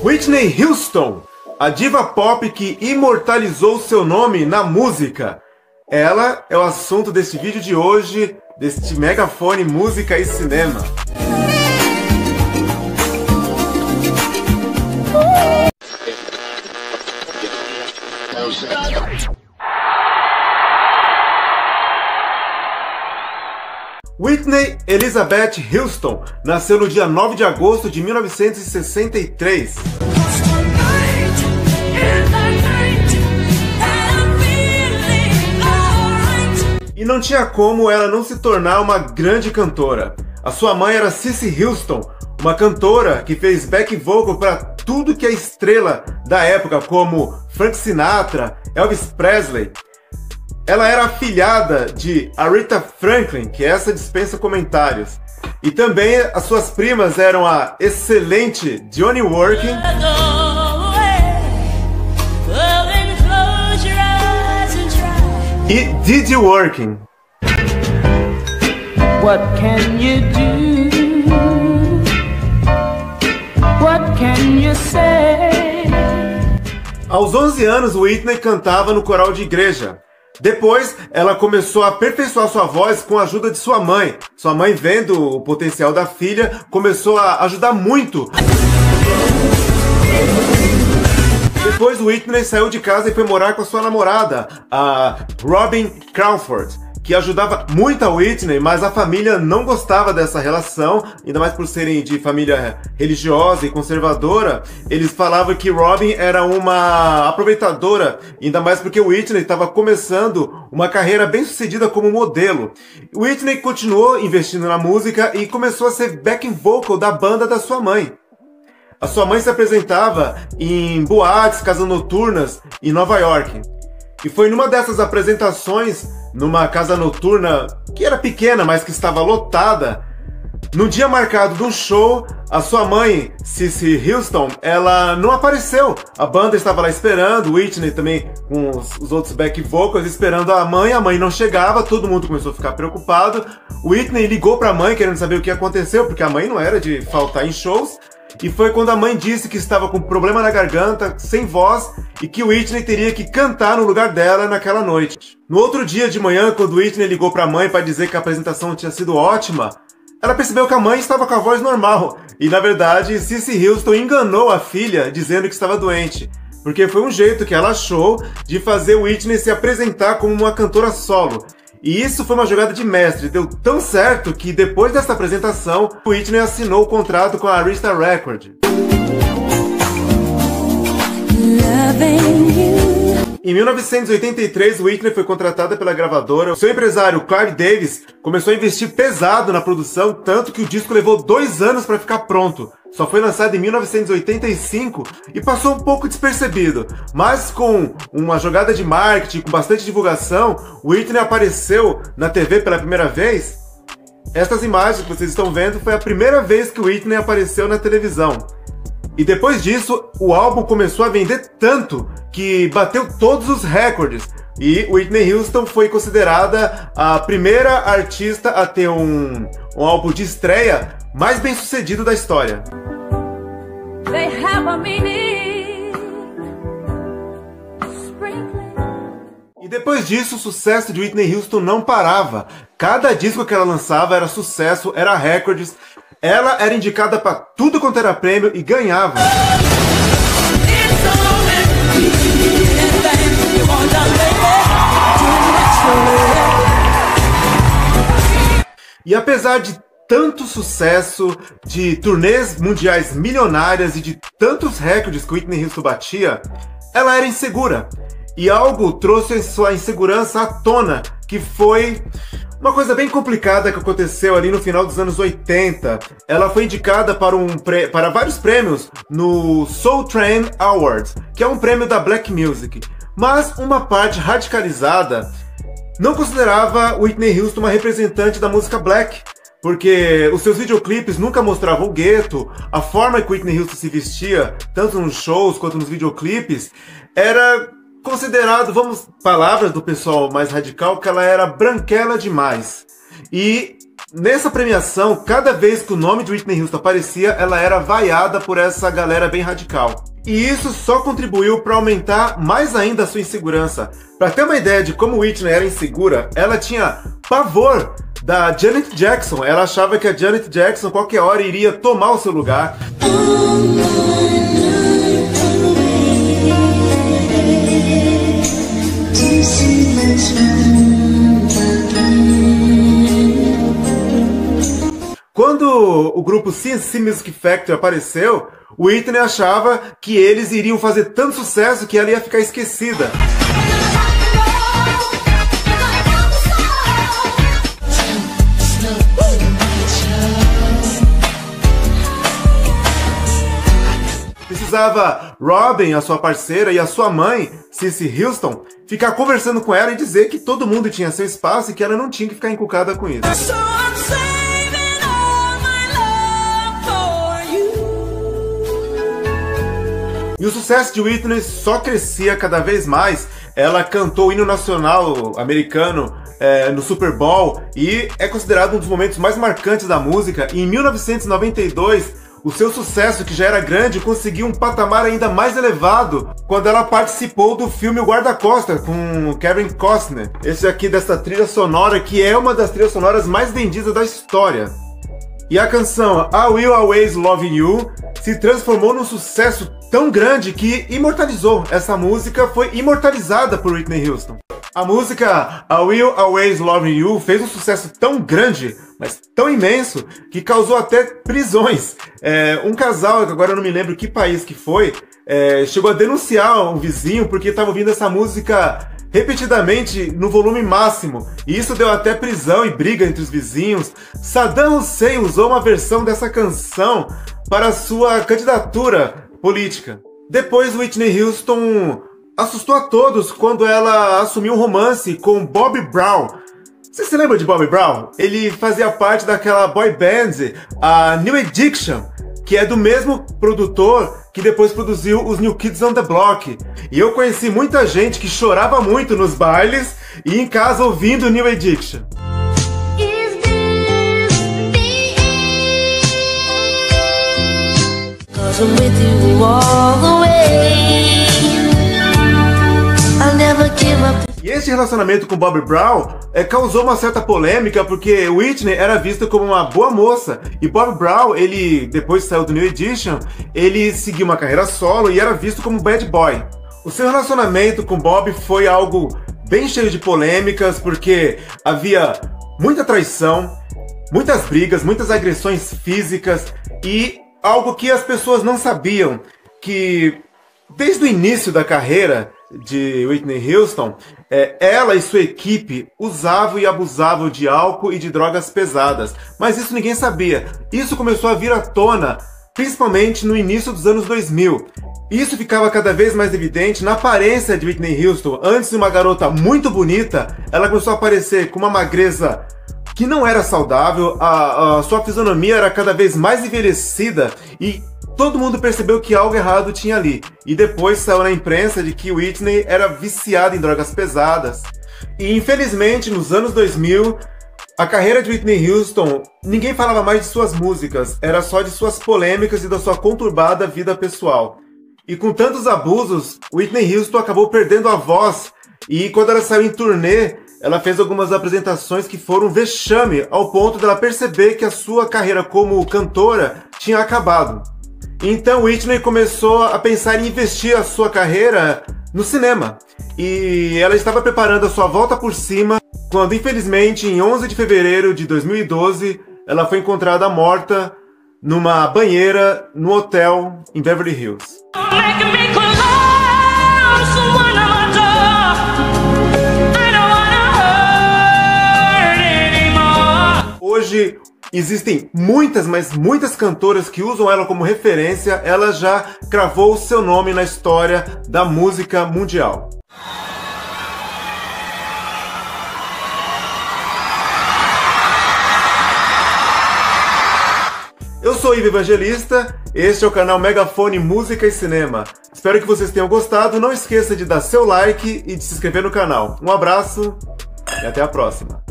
Whitney Houston, a diva pop que imortalizou seu nome na música. Ela é o assunto deste vídeo de hoje, deste Megafone Música e Cinema. Whitney Elizabeth Houston nasceu no dia 9 de agosto de 1963. E não tinha como ela não se tornar uma grande cantora. A sua mãe era Cissy Houston, uma cantora que fez back vocal para tudo que é estrela da época, como Frank Sinatra, Elvis Presley. Ela era afilhada de Aretha Franklin, que essa dispensa comentários. E também as suas primas eram a excelente Dionne Warwick e Didi Warwick. What can you do? What can you say? Aos 11 anos, Whitney cantava no coral de igreja. Depois, ela começou a aperfeiçoar sua voz com a ajuda de sua mãe. Sua mãe, vendo o potencial da filha, começou a ajudar muito. Depois, Whitney saiu de casa e foi morar com a sua namorada, a Robin Crawford, que ajudava muito a Whitney, mas a família não gostava dessa relação, ainda mais por serem de família religiosa e conservadora. Eles falavam que Robin era uma aproveitadora, ainda mais porque Whitney estava começando uma carreira bem sucedida como modelo. Whitney continuou investindo na música e começou a ser backing vocal da banda da sua mãe. A sua mãe se apresentava em boates, casas noturnas em Nova York. E foi numa dessas apresentações, numa casa noturna que era pequena, mas que estava lotada, no dia marcado de um show, a sua mãe, Cissy Houston, ela não apareceu. A banda estava lá esperando, Whitney também com os outros back vocals esperando a mãe não chegava, todo mundo começou a ficar preocupado. Whitney ligou para a mãe querendo saber o que aconteceu, porque a mãe não era de faltar em shows. E foi quando a mãe disse que estava com problema na garganta, sem voz, e que Whitney teria que cantar no lugar dela naquela noite. No outro dia de manhã, quando Whitney ligou para a mãe para dizer que a apresentação tinha sido ótima, ela percebeu que a mãe estava com a voz normal. E na verdade, Cissy Houston enganou a filha dizendo que estava doente, porque foi um jeito que ela achou de fazer Whitney se apresentar como uma cantora solo. E isso foi uma jogada de mestre, deu tão certo que depois dessa apresentação, Whitney assinou o contrato com a Arista Records. Em 1983, Whitney foi contratada pela gravadora. O seu empresário, Clive Davis, começou a investir pesado na produção, tanto que o disco levou 2 anos para ficar pronto. Só foi lançado em 1985 e passou um pouco despercebido. Mas com uma jogada de marketing, com bastante divulgação, Whitney apareceu na TV pela primeira vez. Estas imagens que vocês estão vendo foi a primeira vez que Whitney apareceu na televisão. E depois disso, o álbum começou a vender tanto que bateu todos os recordes. E Whitney Houston foi considerada a primeira artista a ter um álbum de estreia mais bem sucedido da história. E depois disso, o sucesso de Whitney Houston não parava. Cada disco que ela lançava era sucesso, era recordes. Ela era indicada para tudo quanto era prêmio e ganhava. E apesar de tanto sucesso, de turnês mundiais milionárias e de tantos recordes que Whitney Houston batia, ela era insegura. E algo trouxe sua insegurança à tona, que foi uma coisa bem complicada que aconteceu ali no final dos anos 80. Ela foi indicada para vários prêmios no Soul Train Awards, que é um prêmio da Black Music. Mas uma parte radicalizada não considerava Whitney Houston uma representante da música black, porque os seus videoclipes nunca mostravam o gueto, a forma que Whitney Houston se vestia, tanto nos shows quanto nos videoclipes, era considerado, palavras do pessoal mais radical, que ela era branquela demais. E Nessa premiação, cada vez que o nome de Whitney Houston aparecia, ela era vaiada por essa galera bem radical. E isso só contribuiu para aumentar mais ainda a sua insegurança. Para ter uma ideia de como Whitney era insegura, ela tinha pavor da Janet Jackson. Ela achava que a Janet Jackson qualquer hora iria tomar o seu lugar. Quando o grupo C+C Music Factory apareceu, Whitney achava que eles iriam fazer tanto sucesso que ela ia ficar esquecida. Precisava Robin, a sua parceira, e a sua mãe, Cissy Houston, ficar conversando com ela e dizer que todo mundo tinha seu espaço e que ela não tinha que ficar encucada com isso. E o sucesso de Whitney só crescia cada vez mais. Ela cantou o hino nacional americano no Super Bowl e é considerado um dos momentos mais marcantes da música. E em 1992, o seu sucesso, que já era grande, conseguiu um patamar ainda mais elevado quando ela participou do filme O Guarda-Costas com Kevin Costner. Esse aqui dessa trilha sonora, que é uma das trilhas sonoras mais vendidas da história. E a canção I Will Always Love You se transformou num sucesso tão grande que imortalizou. Essa música foi imortalizada por Whitney Houston. A música I Will Always Love You fez um sucesso tão grande, mas tão imenso, que causou até prisões. Um casal, agora eu não me lembro que país que foi, chegou a denunciar um vizinho porque estava ouvindo essa música repetidamente no volume máximo. E isso deu até prisão e briga entre os vizinhos. Saddam Hussein usou uma versão dessa canção para sua candidatura política. Depois, Whitney Houston assustou a todos quando ela assumiu um romance com Bobby Brown. Você se lembra de Bobby Brown? Ele fazia parte daquela boy band, a New Edition, que é do mesmo produtor que depois produziu os New Kids on the Block. E eu conheci muita gente que chorava muito nos bailes e em casa ouvindo New Edition. E esse relacionamento com Bobby Brown causou uma certa polêmica porque Whitney era vista como uma boa moça e Bobby Brown, ele depois saiu do New Edition, ele seguiu uma carreira solo e era visto como bad boy. O seu relacionamento com Bob foi algo bem cheio de polêmicas porque havia muita traição, muitas brigas, muitas agressões físicas e algo que as pessoas não sabiam, que desde o início da carreira de Whitney Houston, ela e sua equipe usavam e abusavam de álcool e de drogas pesadas. Mas isso ninguém sabia. Isso começou a vir à tona, principalmente no início dos anos 2000. Isso ficava cada vez mais evidente na aparência de Whitney Houston. Antes de uma garota muito bonita, ela começou a aparecer com uma magreza que não era saudável, a sua fisionomia era cada vez mais envelhecida e todo mundo percebeu que algo errado tinha ali. E depois saiu na imprensa de que Whitney era viciada em drogas pesadas. E infelizmente, nos anos 2000, a carreira de Whitney Houston, ninguém falava mais de suas músicas, era só de suas polêmicas e da sua conturbada vida pessoal. E com tantos abusos, Whitney Houston acabou perdendo a voz. E quando ela saiu em turnê, ela fez algumas apresentações que foram um vexame, ao ponto dela perceber que a sua carreira como cantora tinha acabado. Então Whitney começou a pensar em investir a sua carreira no cinema. E ela estava preparando a sua volta por cima, quando infelizmente em 11 de fevereiro de 2012, ela foi encontrada morta numa banheira no hotel em Beverly Hills. Hoje existem muitas, mas muitas cantoras que usam ela como referência. Ela já cravou o seu nome na história da música mundial. Eu sou Ivo Evangelista, este é o canal Megafone Música e Cinema. Espero que vocês tenham gostado. Não esqueça de dar seu like e de se inscrever no canal. Um abraço e até a próxima.